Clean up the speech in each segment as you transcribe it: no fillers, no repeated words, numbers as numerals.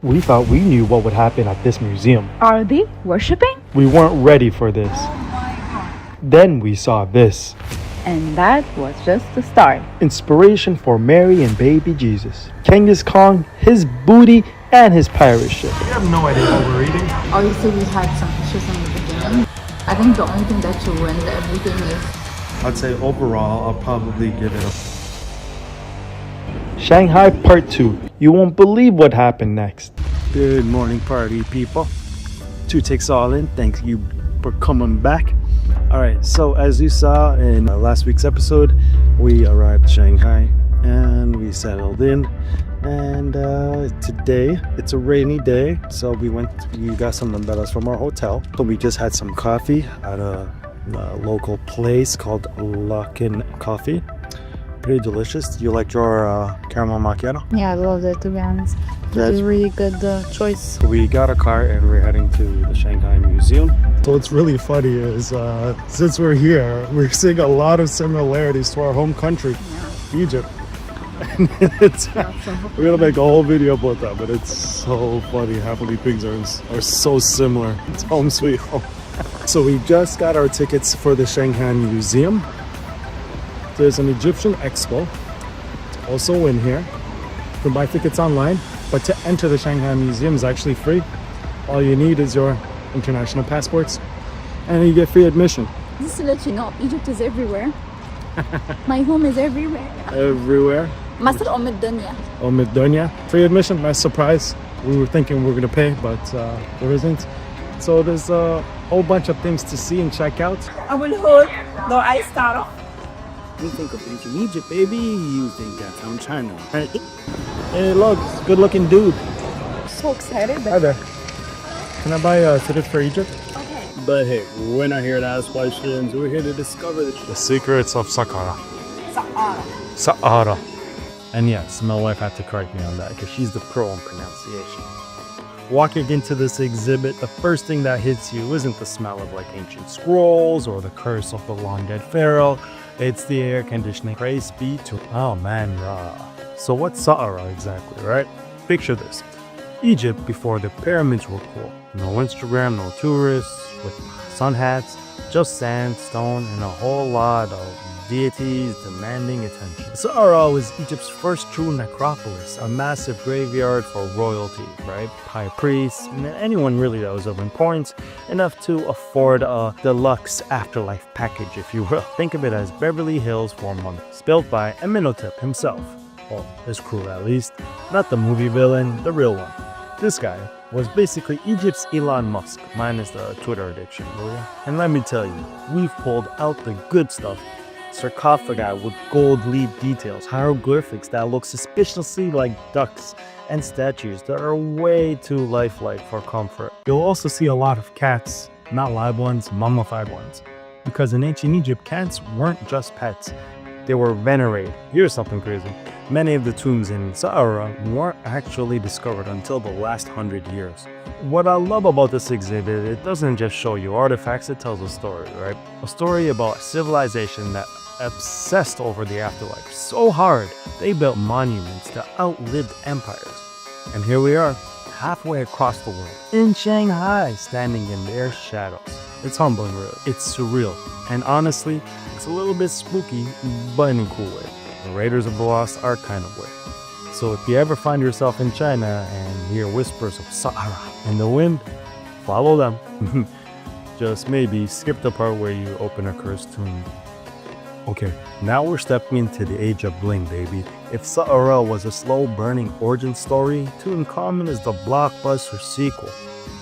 We thought we knew what would happen at this museum. Are they worshipping? We weren't ready for this. Then we saw this. And that was just the start. Inspiration for Mary and baby Jesus. Genghis Khan, his booty, and his pirate ship. We have no idea what we're eating. Obviously, we had some issues in the beginning. I think the only thing that you win everything is... I'd say overall, I'll probably give it a... Shanghai Part 2. You won't believe what happened next. Good morning, party people. Two takes all in. Thank you for coming back. Alright, so as you saw in last week's episode, we arrived Shanghai and we settled in. And today, it's a rainy day, so we got some umbrellas from our hotel. So we just had some coffee at a local place called Luckin Coffee. Pretty delicious. You like your caramel macchiato? Yeah, I love it, to be honest. It's a really good choice. We got a car and we're heading to the Shanghai Museum. So what's really funny is since we're here, we're seeing a lot of similarities to our home country, Egypt. And we're gonna make a whole video about that, but it's so funny how many things are so similar. It's home sweet home. So we just got our tickets for the Shanghai Museum. There's an Egyptian expo also in here. You can buy tickets online, but to enter the Shanghai Museum is actually free. All you need is your international passports and you get free admission. Just to let you know, Egypt is everywhere. My home is everywhere. Everywhere. Masr Dunya. Dunya. Free admission, nice surprise. We were thinking we were gonna pay, but there isn't. So there's a whole bunch of things to see and check out. You think of ancient Egypt, baby. You think that's from China. Right? Hey, look, good looking dude. So excited. Hi there. Can I buy a ticket for Egypt? Okay. But hey, we're not here to ask questions. We're here to discover the secrets of Saqqara. Saqqara. And yes, my wife had to correct me on that because she's the pro in pronunciation. Walking into this exhibit, the first thing that hits you isn't the smell of like ancient scrolls or the curse of the long dead pharaoh. It's the air conditioning. Praise be to man Ra. So what's Saqqara exactly, right? Picture this. Egypt before the pyramids were cool. No Instagram, no tourists with sun hats, just sand, stone, and a whole lot of deities demanding attention. Saqqara was Egypt's first true necropolis, a massive graveyard for royalty, right? High priests, and anyone really that was of importance, enough to afford a deluxe afterlife package, if you will. Think of it as Beverly Hills for monkeys, built by Amenhotep himself. Well, his crew at least. Not the movie villain, the real one. This guy was basically Egypt's Elon Musk, minus the Twitter addiction, will ya? And let me tell you, we've pulled out the good stuff. Sarcophagi with gold leaf details, hieroglyphics that look suspiciously like ducks, and statues that are way too lifelike for comfort. You'll also see a lot of cats, not live ones, mummified ones. Because in ancient Egypt, cats weren't just pets, they were venerated. Here's something crazy. Many of the tombs in Saqqara weren't actually discovered until the last 100 years. What I love about this exhibit, it doesn't just show you artifacts, it tells a story, right? A story about a civilization that obsessed over the afterlife so hard they built monuments to outlived empires. And here we are, halfway across the world, in Shanghai, standing in their shadows. It's humbling, really. It's surreal. And honestly, it's a little bit spooky, but in a cool way. The Raiders of the Lost Ark kind of way. So if you ever find yourself in China and hear whispers of Saqqara in the wind, follow them. Just maybe skip the part where you open a cursed tomb. Okay, now we're stepping into the age of bling, baby. If Saqqara was a slow-burning origin story, Tutankhamun is the blockbuster sequel.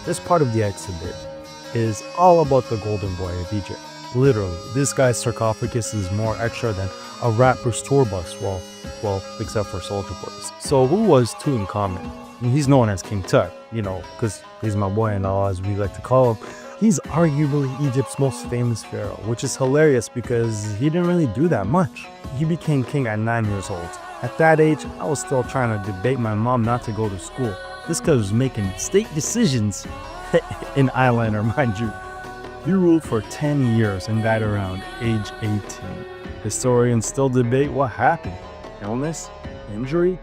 This part of the exhibit is all about the golden boy of Egypt. Literally, this guy's sarcophagus is more extra than a rapper's tour bus, well, except for Soldier Boys. So who was Tutankhamun? He's known as King Tut, you know, because he's my boy and all, as we like to call him. He's arguably Egypt's most famous pharaoh, which is hilarious because he didn't really do that much. He became king at 9 years old. At that age, I was still trying to debate my mom not to go to school. This guy was making state decisions in eyeliner, mind you. He ruled for 10 years and died around age 18. Historians still debate what happened. Illness? Injury?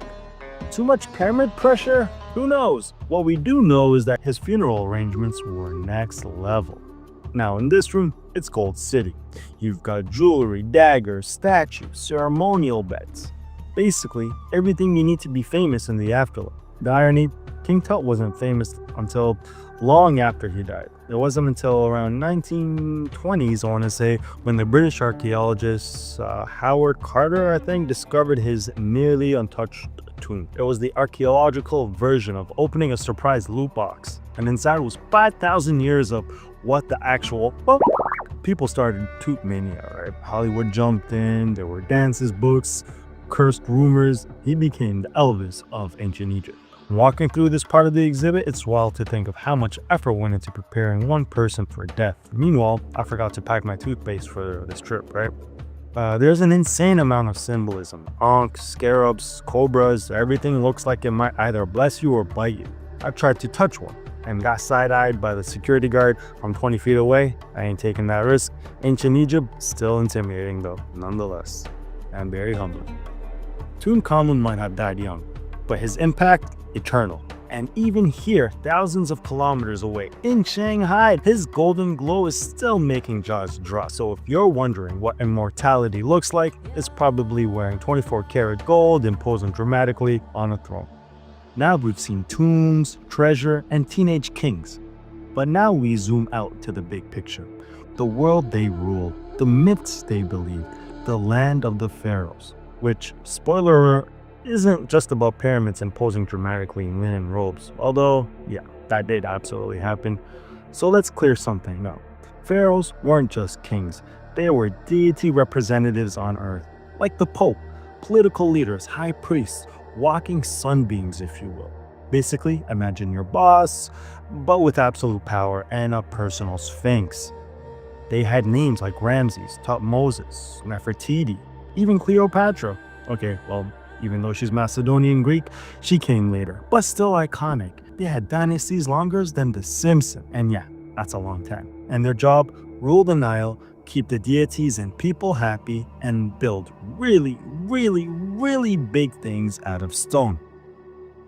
Too much pyramid pressure? Who knows? What we do know is that his funeral arrangements were next level. Now in this room, it's Gold City. You've got jewelry, daggers, statues, ceremonial beds. Basically, everything you need to be famous in the afterlife. The irony, King Tut wasn't famous until long after he died. It wasn't until around 1920s, I want to say, when the British archaeologist Howard Carter, I think, discovered his nearly untouched tomb. It was the archaeological version of opening a surprise loot box, and inside was 5,000 years of what the actual people started Tut mania, right? Hollywood jumped in, there were dances, books, cursed rumors. He became the Elvis of ancient Egypt. Walking through this part of the exhibit, it's wild to think of how much effort went into preparing one person for death. Meanwhile, I forgot to pack my toothpaste for this trip, right? There's an insane amount of symbolism. Ankh, scarabs, cobras, everything looks like it might either bless you or bite you. I tried to touch one and got side-eyed by the security guard from 20 feet away. I ain't taking that risk. Ancient Egypt, still intimidating though, nonetheless, and very humbling. Tutankhamun might have died young, but his impact, eternal. And even here, thousands of kilometers away in Shanghai, his golden glow is still making jaws drop. So if you're wondering what immortality looks like, it's probably wearing 24-karat gold and posing dramatically on a throne. Now we've seen tombs, treasure, and teenage kings. But now we zoom out to the big picture. The world they ruled, the myths they believed, the land of the pharaohs, which, spoiler alert, isn't just about pyramids and posing dramatically in linen robes, although, yeah, that did absolutely happen. So let's clear something up. Pharaohs weren't just kings, they were deity representatives on earth, like the Pope, political leaders, high priests, walking sunbeams, if you will. Basically, imagine your boss, but with absolute power and a personal sphinx. They had names like Ramses, Tutmosis, Nefertiti, even Cleopatra. Okay, well, even though she's Macedonian Greek, she came later, but still iconic. They had dynasties longer than the Simpsons, and yeah, that's a long time. And their job, rule the Nile, keep the deities and people happy, and build really, really, really big things out of stone.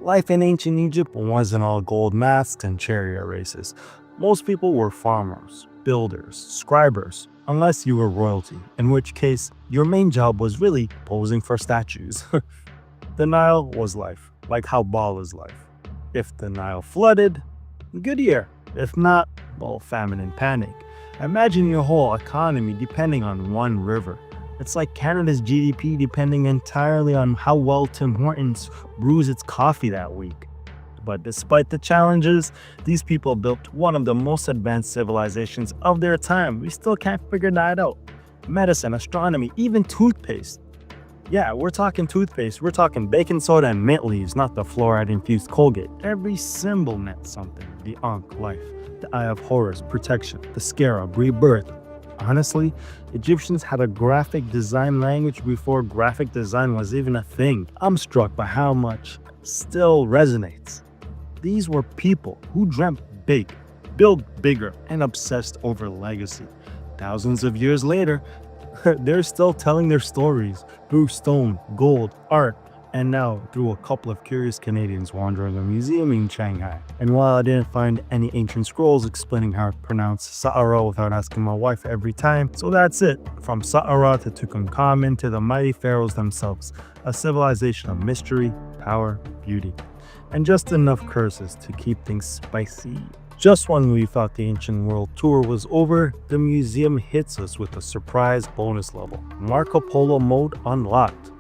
Life in ancient Egypt wasn't all gold masks and chariot races. Most people were farmers, builders, scribers, unless you were royalty, in which case your main job was really posing for statues. The Nile was life, like how ball is life. If the Nile flooded, good year. If not, well, famine and panic. Imagine your whole economy depending on one river. It's like Canada's GDP depending entirely on how well Tim Hortons brews its coffee that week. But despite the challenges, these people built one of the most advanced civilizations of their time. We still can't figure that out. Medicine, astronomy, even toothpaste. Yeah, we're talking toothpaste. We're talking baking soda and mint leaves, not the fluoride-infused Colgate. Every symbol meant something. The Ankh, life. The Eye of Horus, protection. The Scarab, rebirth. Honestly, Egyptians had a graphic design language before graphic design was even a thing. I'm struck by how much still resonates. These were people who dreamt big, built bigger, and obsessed over legacy. Thousands of years later, they're still telling their stories through stone, gold, art, and now through a couple of curious Canadians wandering a museum in Shanghai. And while I didn't find any ancient scrolls explaining how to pronounce Saqqara without asking my wife every time, so that's it. From Saqqara to Tutankhamun to the mighty pharaohs themselves, a civilization of mystery, power, beauty, and just enough curses to keep things spicy. Just when we thought the ancient world tour was over, the museum hits us with a surprise bonus level, Marco Polo mode unlocked.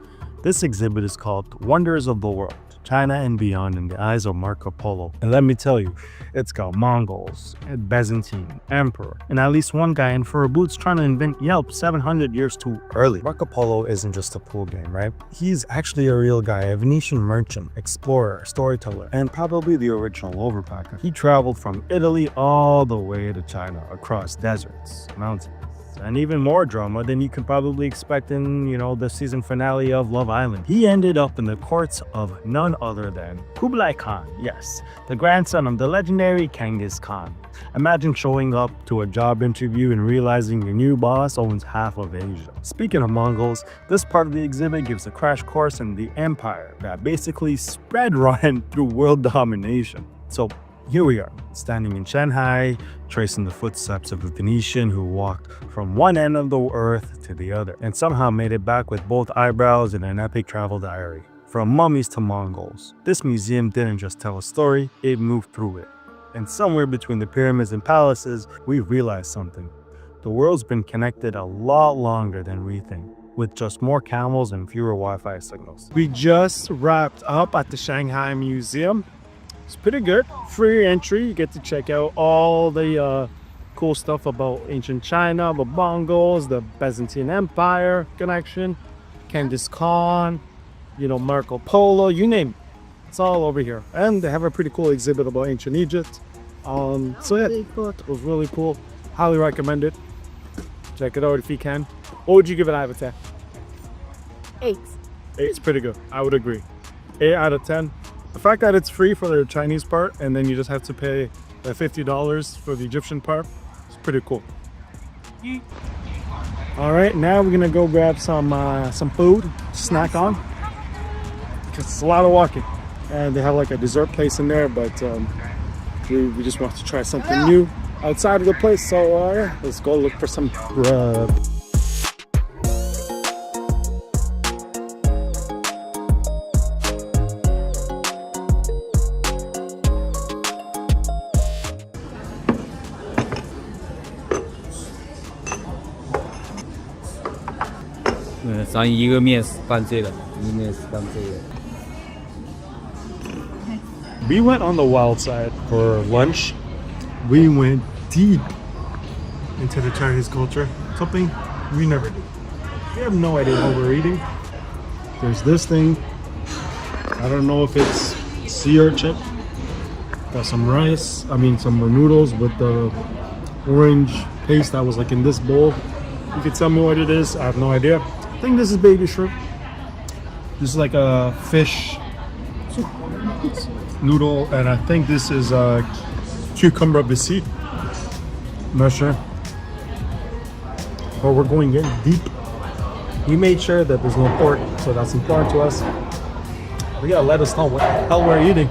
This exhibit is called Wonders of the World, China and Beyond in the Eyes of Marco Polo. And let me tell you, it's got Mongols, Byzantine, Emperor, and at least one guy in fur boots trying to invent Yelp 700 years too early. Marco Polo isn't just a pool game, right? He's actually a real guy, a Venetian merchant, explorer, storyteller, and probably the original overpacker. He traveled from Italy all the way to China, across deserts, mountains, and even more drama than you could probably expect in, the season finale of Love Island. He ended up in the courts of none other than Kublai Khan, yes, the grandson of the legendary Genghis Khan. Imagine showing up to a job interview and realizing your new boss owns half of Asia. Speaking of Mongols, this part of the exhibit gives a crash course in the empire that basically spread run through world domination. So here we are, standing in Shanghai, tracing the footsteps of a Venetian who walked from one end of the earth to the other, and somehow made it back with both eyebrows in an epic travel diary. From mummies to Mongols, this museum didn't just tell a story, it moved through it. And somewhere between the pyramids and palaces, we realized something. The world's been connected a lot longer than we think, with just more camels and fewer Wi-Fi signals. We just wrapped up at the Shanghai Museum. It's pretty good. Free entry. You get to check out all the cool stuff about ancient China, the Mongols, the Byzantine Empire connection, Genghis Khan, Marco Polo, you name it. It's all over here. And they have a pretty cool exhibit about ancient Egypt. So yeah, it was really cool. Highly recommend it. Check it out if you can. What would you give it out of 10? 8. 8's pretty good. I would agree. 8 out of 10. The fact that it's free for the Chinese part and then you just have to pay $50 for the Egyptian part, it's pretty cool. All right, now we're gonna go grab some food, snack on, because it's a lot of walking. And they have like a dessert place in there, but we just want to try something new outside of the place. So yeah, let's go look for some grub. We went on the wild side for lunch. We went deep into the Chinese culture, something we never do. We have no idea what we're eating. There's this thing. I don't know if it's sea urchin. Got some rice, some noodles with the orange paste that was like in this bowl. You can tell me what it is. I have no idea. I think this is baby shrimp. This is like a fish noodle, and I think this is cucumber bisi. I'm not sure. But we're going in deep. We made sure that there's no pork, so that's important to us. We gotta let us know what the hell we're eating.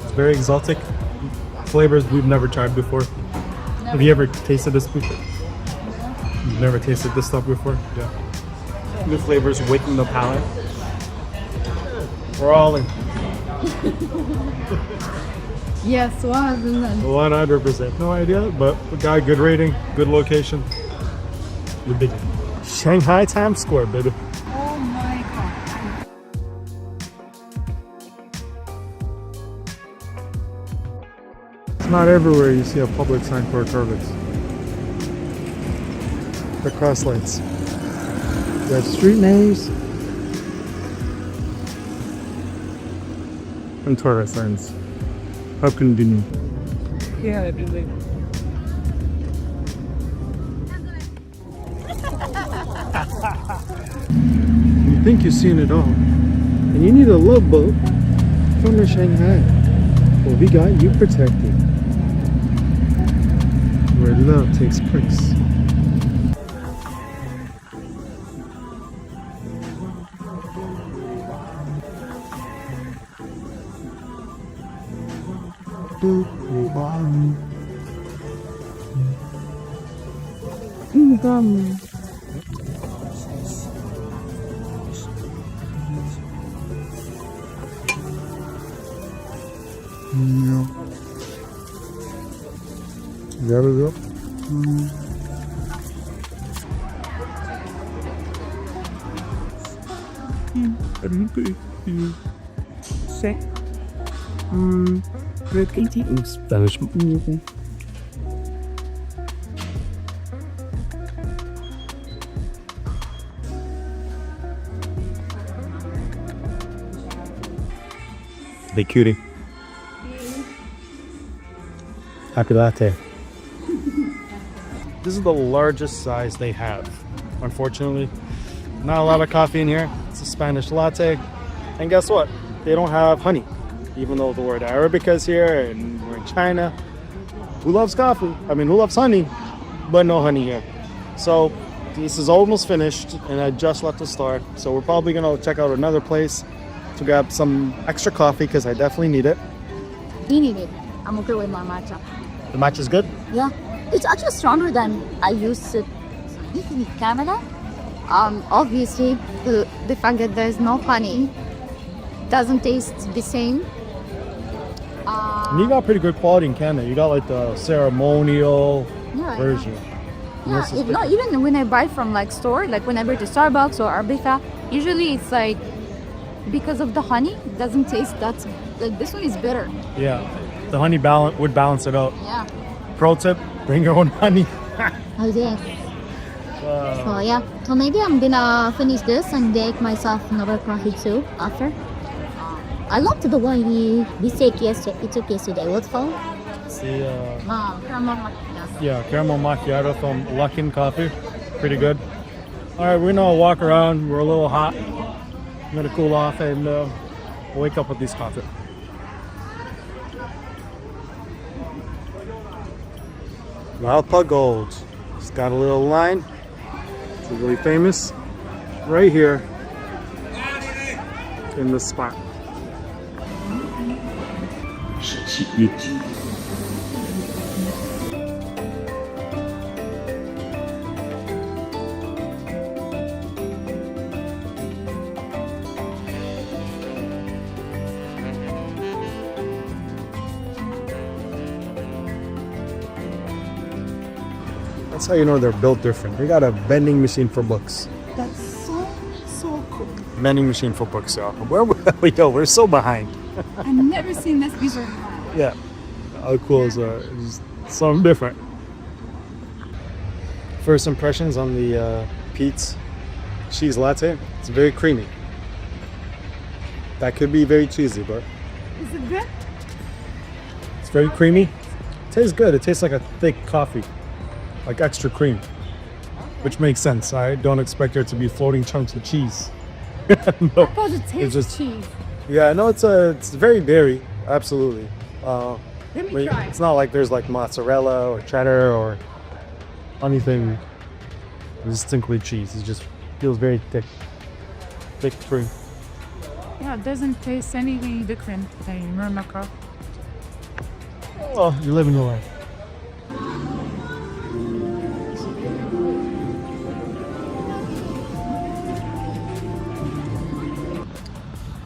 It's very exotic. Flavors we've never tried before. Never. Have you ever tasted this before? You've never tasted this stuff before? Yeah. New flavors waking the palate. We're all in. Yes, 100%. 100%. No idea, but we got a good rating, good location. We're big. Shanghai Times Square, baby. Oh my god. It's not everywhere you see a public sign for toilets. The cross lights. You have street names and tourist signs. How convenient. Yeah, everything. You think you've seen it all, and you need a love boat from the Shanghai. Well, we got you protected. Where love takes place. There we go. Big cutie. Happy latte. This is the largest size they have. Unfortunately, not a lot of coffee in here. It's a Spanish latte. And guess what? They don't have honey. Even though the word Arabica is here and we're in China. Who loves coffee? I mean, who loves honey? But no honey here. So this is almost finished and I just left the store. So we're probably gonna check out another place to grab some extra coffee because I definitely need it. You need it. I'm okay with my matcha. The matcha's good? Yeah, it's actually stronger than I used to eat in Canada. Obviously, the fact that there's no honey doesn't taste the same. And you got pretty good quality in Canada. You got like the ceremonial version. Yeah, if not, even when I buy from like store, like when I buy to Starbucks or Arabica, usually it's like because of the honey, it doesn't taste that. Like this one is bitter. Yeah, the honey would balance it out. Yeah. Pro tip: bring your own honey. Oh yes. So yeah, so maybe I'm gonna finish this and make myself another coffee too after. I loved the one we took yesterday. What's called? Caramel macchiato. Yeah, caramel macchiato from Luckin Coffee. Pretty good. All right, we're gonna walk around. We're a little hot. I'm gonna cool off and wake up with these coffee. Malpa Gold. It's got a little line. It's really famous. Right here in this spot. That's how you know they're built different. They got a vending machine for books. That's so cool. Vending machine for books, y'all. Where we go? We're so behind. I've never seen this before. Yeah. How cool is that? It's something different. First impressions on the Pete's cheese latte. It's very creamy. That could be very cheesy, but Is it good? it's very creamy. It tastes good. It tastes like a thick coffee, like extra cream, which makes sense. I don't expect there to be floating chunks of cheese. No, Because it tastes just- cheese. yeah, no, it's very dairy, absolutely. Let But me try. it's not like there's like mozzarella or cheddar or anything distinctly cheese. It just feels very thick cream. Yeah, it doesn't taste anything different than Morocco. Oh, you're living the life.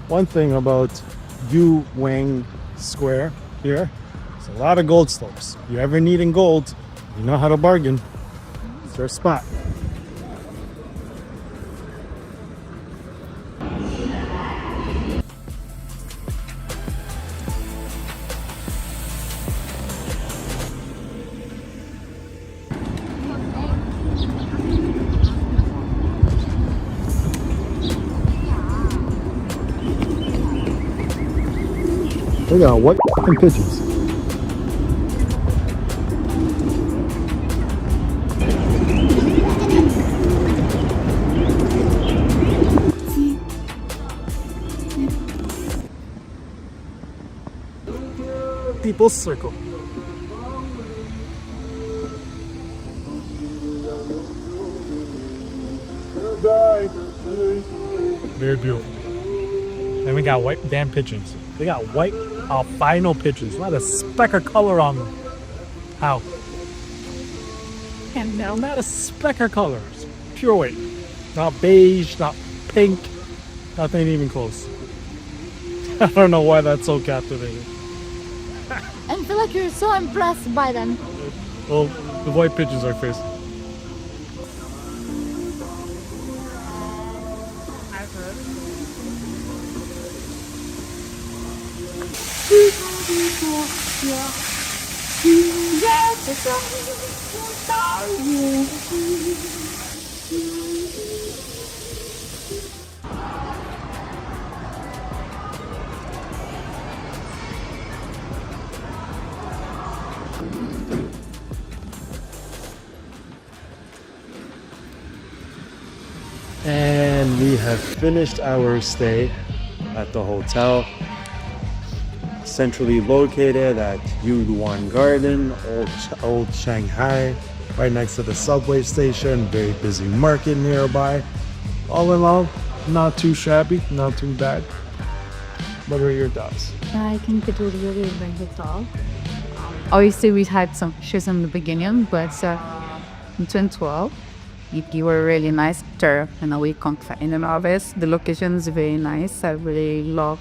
One thing about Yu Wang Square here, there's a lot of gold slopes. If you ever need in gold, you know how to bargain. It's their spot. They got white pigeons. People's circle. Very beautiful. And we got white damn pigeons. They got white albino pigeons. Not a speck of color on them. How? And now not a speck of color. It's pure white. Not beige, not pink, nothing even close. I don't know why that's so captivating. I feel like you're so impressed by them. Well, the white pigeons are crazy. And we have finished our stay at the hotel. Centrally located at Yuyuan Garden, old Shanghai, right next to the subway station. Very busy market nearby. All in all, not too shabby, not too bad. What are your thoughts? I think it was really very tall. Obviously, we had some issues in the beginning, but in 2012, it were really nice there. And we conquests in office. The location is very nice. I really love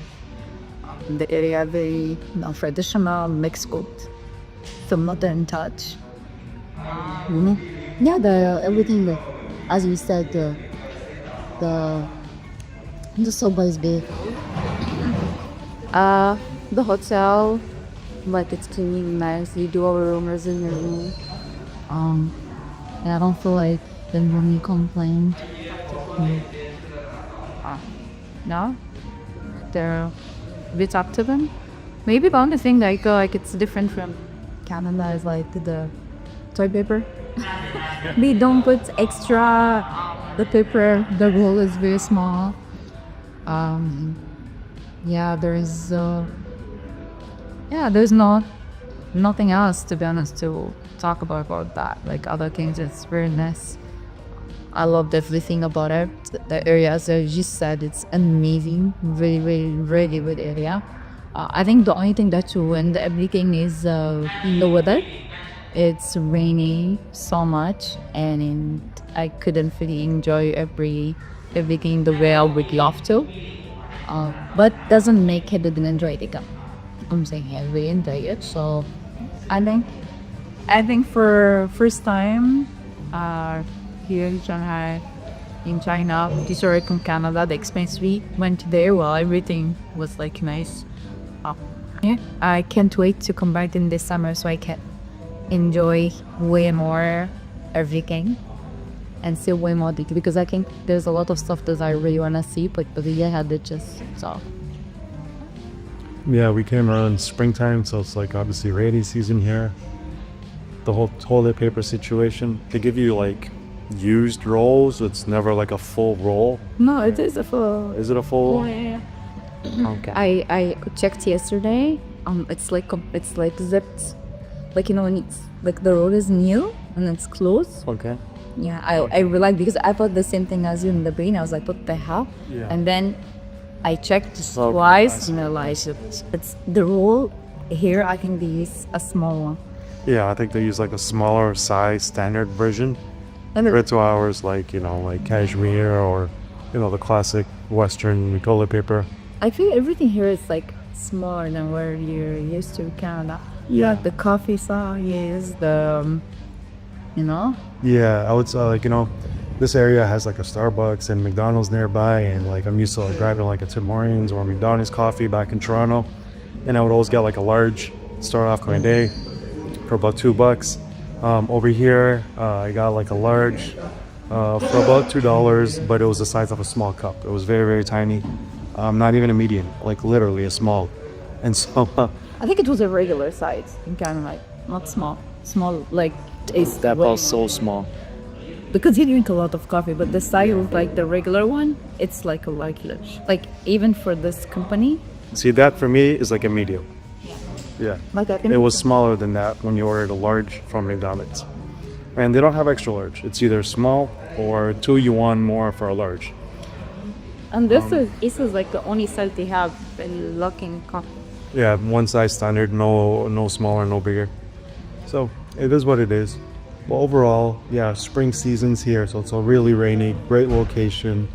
the area, very traditional mixed with some modern touch. Yeah, the everything, as you said, the subway is big. The hotel, like it's clean, nice. You do all the rooms in your room. And I don't feel like then when you complain. No, they're a bit up to them. Maybe the only thing like it's different from Canada is like the toilet paper. They don't put extra the paper. The roll is very small. Yeah, there's nothing else, to be honest, to talk about that. Like other things, it's very nice. I loved everything about it. The area, as I just said, it's amazing. Very, very, really good area. I think the only thing that ruined everything is the weather. It's raining so much, and I couldn't really enjoy everything the way I would love to. But doesn't make it didn't enjoy it. I'm saying I really enjoy it. So I think for first time here in Shanghai, in China, historic in Canada, the experience we went there, well, everything was like nice. Yeah, I can't wait to come back in this summer so I can enjoy way more everything and see way more detail, because I think there's a lot of stuff that I really want to see, but the year had it just so. Yeah, we came around springtime, so it's like obviously rainy season here. The whole toilet paper situation, they give you like used rolls. It's never like a full roll. No, it is a full. Is it a full? Oh, yeah. Okay. I checked yesterday. It's like zipped, like when it's like the roll is new and it's closed. Okay. Yeah, I realized, because I thought the same thing as you in the brain. I was like, what the hell? Yeah. And then I checked twice and realized it's the roll here. I think they use a small one. Yeah, I think they use like a smaller size standard version. And Compared to ours, like like cashmere or the classic Western toilet paper. I feel everything here is like smaller than where you're used to in Canada. Yeah, the coffee size, the Yeah, I would say like this area has like a Starbucks and McDonald's nearby, and like I'm used to like grabbing like a Tim Hortons or McDonald's coffee back in Toronto, and I would always get like a large start off my day for about $2. Over here, I got like a large for about $2, but it was the size of a small cup. It was very, very tiny. Not even a medium, like literally a small. And so I think it was a regular size in Canada, like not small. Small, like it's That was so small. because you drink a lot of coffee, but the size of like the regular one, it's like a large. Like even for this company, see, that for me is like a medium. Yeah. like I think It was smaller than that when you ordered a large from McDonald's. And they don't have extra large. It's either small or $2 more for a large. And this is like the only size they have in looking coffee. Yeah, one size standard, no smaller, no bigger. So it is what it is. But overall, yeah, spring season's here, so it's a really rainy, great location.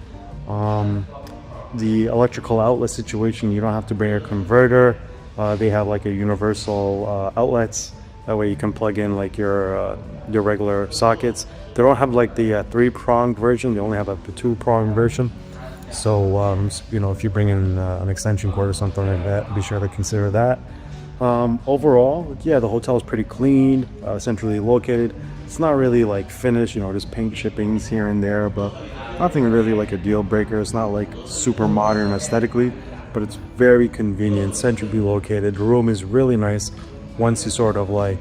The electrical outlet situation, you don't have to bring a converter. They have like a universal outlets. That way you can plug in like your regular sockets. They don't have like the 3-pronged version. They only have the 2-pronged version. So if you bring in an extension cord or something like that, be sure to consider that. Overall, yeah, the hotel is pretty clean, centrally located. It's not really like finished, just paint chippings here and there, but nothing really like a deal breaker. It's not like super modern aesthetically, but it's very convenient, centrally located. The room is really nice once you sort of like,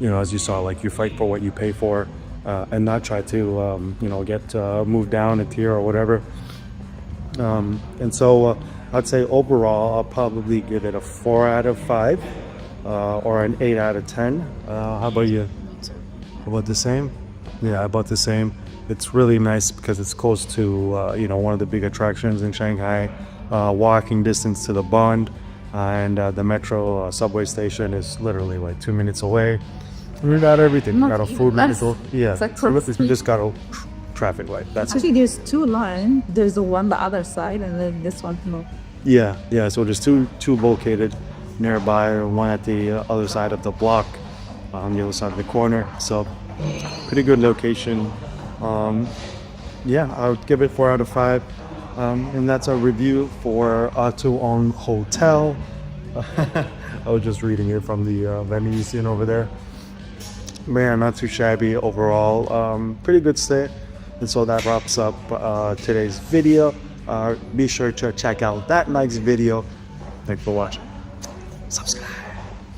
as you saw, like you fight for what you pay for, and not try to, get moved down a tier or whatever. And so I'd say overall, I'll probably give it a 4 out of 5 or an 8 out of 10. How about you? About the same? Yeah, about the same. It's really nice because it's close to, you know, one of the big attractions in Shanghai, walking distance to the Bund, and the metro subway station is literally like 2 minutes away. We got everything. We got a food medical. Yeah, we just got a traffic light. That's Actually, there's two lines. There's the one the other side, and then this one. No. yeah. So there's two located nearby. One at the other side of the block, on the other side of the corner. So pretty good location. Yeah, I would give it 4 out of 5. And that's a review for Autoongo Hotel. I was just reading it from the vending machine over there. Man, not too shabby overall. Pretty good stay. And so that wraps up today's video. Be sure to check out that next video. Thanks for watching. Subscribe.